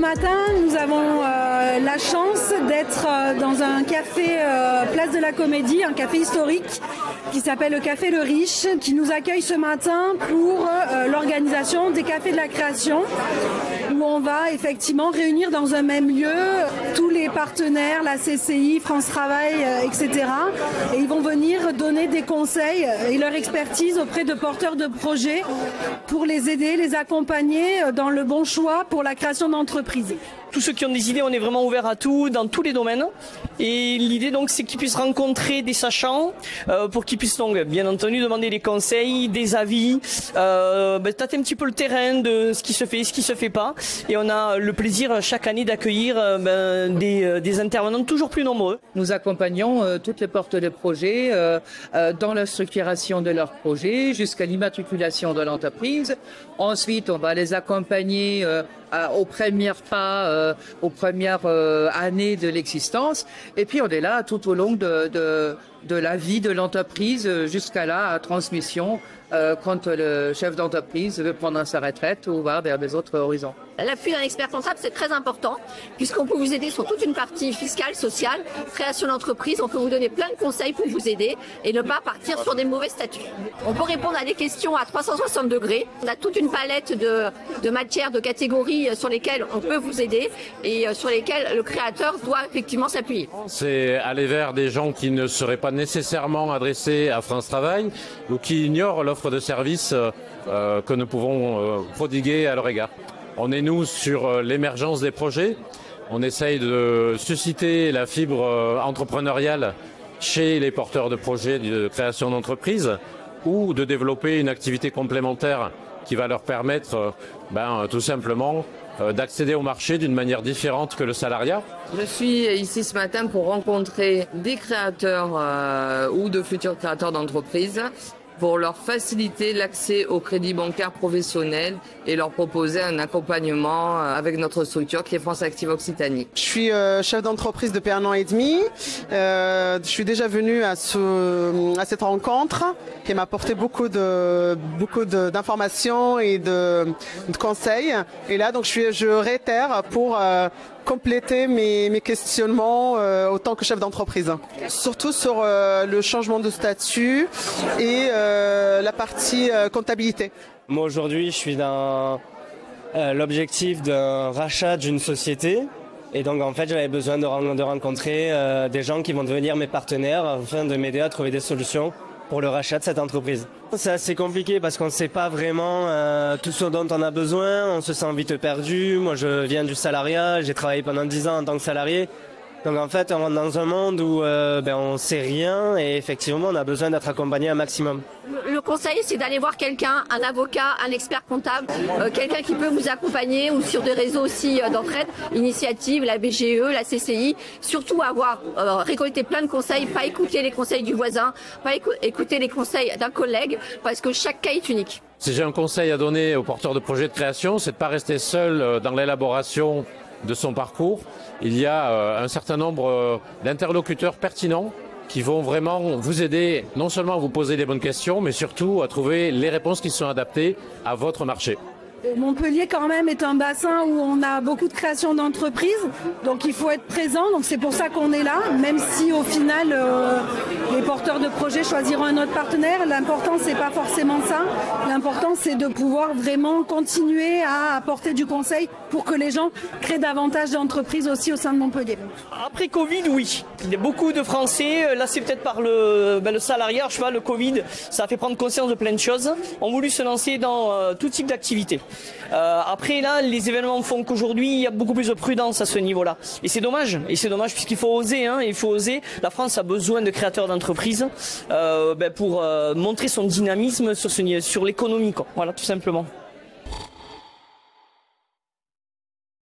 matin, nous avons la chance d'être dans un café Place de la Comédie, un café historique qui s'appelle le Café Le Riche, qui nous accueille ce matin pour l'organisation des Cafés de la Création, où on va effectivement réunir dans un même lieu tous les partenaires, la CCI, France Travail, etc. Et ils vont venir donner des conseils et leur expertise auprès de porteurs de projets pour les aider, les accompagner dans le bon choix pour la création d'entreprises. Tous ceux qui ont des idées, on est vraiment ouvert à tout, dans tous les domaines. Et l'idée donc, c'est qu'ils puissent rencontrer des sachants, pour qu'ils puissent donc, bien entendu, demander des conseils, des avis, tâter un petit peu le terrain de ce qui se fait, ce qui se fait pas. Et on a le plaisir chaque année d'accueillir des intervenants toujours plus nombreux. Nous accompagnons toutes les porteurs de projets dans la structuration de leur projet jusqu'à l'immatriculation de l'entreprise. Ensuite, on va les accompagner aux premiers pas, aux premières années de l'existence. Et puis, on est là tout au long de la vie de l'entreprise jusqu'à la transmission quand le chef d'entreprise veut prendre sa retraite ou voir vers des autres horizons. L'appui d'un expert comptable, c'est très important puisqu'on peut vous aider sur toute une partie fiscale, sociale, création d'entreprise. On peut vous donner plein de conseils pour vous aider et ne pas partir sur des mauvais statuts. On peut répondre à des questions à 360 degrés. On a toute une palette de matières, de catégories sur lesquelles on peut vous aider et sur lesquelles le créateur doit effectivement s'appuyer. C'est aller vers des gens qui ne seraient pas nécessairement adressés à France Travail ou qui ignorent l'offre de services que nous pouvons prodiguer à leur égard. On est, nous, sur l'émergence des projets. On essaye de susciter la fibre entrepreneuriale chez les porteurs de projets de création d'entreprise ou de développer une activité complémentaire qui va leur permettre tout simplement d'accéder au marché d'une manière différente que le salariat. Je suis ici ce matin pour rencontrer des créateurs ou de futurs créateurs d'entreprises pour leur faciliter l'accès au crédit bancaire professionnel et leur proposer un accompagnement avec notre structure qui est France Active Occitanie. Je suis chef d'entreprise depuis 1 an et demi. Je suis déjà venue à cette rencontre qui m'a apporté beaucoup d'informations et de conseils. Et là, donc, je réitère pour compléter mes questionnements autant que chef d'entreprise. Surtout sur le changement de statut et la partie comptabilité. Moi aujourd'hui je suis dans l'objectif d'un rachat d'une société et donc en fait j'avais besoin de rencontrer des gens qui vont devenir mes partenaires afin de m'aider à trouver des solutions pour le rachat de cette entreprise. C'est assez compliqué parce qu'on ne sait pas vraiment tout ce dont on a besoin, on se sent vite perdu. Moi je viens du salariat, j'ai travaillé pendant 10 ans en tant que salarié. Donc en fait on rentre dans un monde où on ne sait rien et effectivement on a besoin d'être accompagné un maximum. Le conseil, c'est d'aller voir quelqu'un, un avocat, un expert comptable, quelqu'un qui peut vous accompagner ou sur des réseaux aussi d'entraide, Initiative, la BGE, la CCI. Surtout avoir récolté plein de conseils, pas écouter les conseils du voisin, pas écouter les conseils d'un collègue parce que chaque cas est unique. Si j'ai un conseil à donner aux porteurs de projets de création, c'est de ne pas rester seul dans l'élaboration de son parcours. Il y a un certain nombre d'interlocuteurs pertinents qui vont vraiment vous aider non seulement à vous poser les bonnes questions, mais surtout à trouver les réponses qui sont adaptées à votre marché. Montpellier quand même est un bassin où on a beaucoup de création d'entreprises, donc il faut être présent, donc c'est pour ça qu'on est là, même si au final les porteurs de projets choisiront un autre partenaire. L'important c'est pas forcément ça, l'important c'est de pouvoir vraiment continuer à apporter du conseil pour que les gens créent davantage d'entreprises aussi au sein de Montpellier. Après Covid, oui, il y a beaucoup de Français, là c'est peut-être par le salariat, je sais pas, le Covid, ça a fait prendre conscience de plein de choses, ont voulu se lancer dans tout type d'activité. Après là, les événements font qu'aujourd'hui il y a beaucoup plus de prudence à ce niveau-là. Et c'est dommage puisqu'il faut oser, il faut oser. La France a besoin de créateurs d'entreprises pour montrer son dynamisme sur l'économie, quoi. Voilà, tout simplement.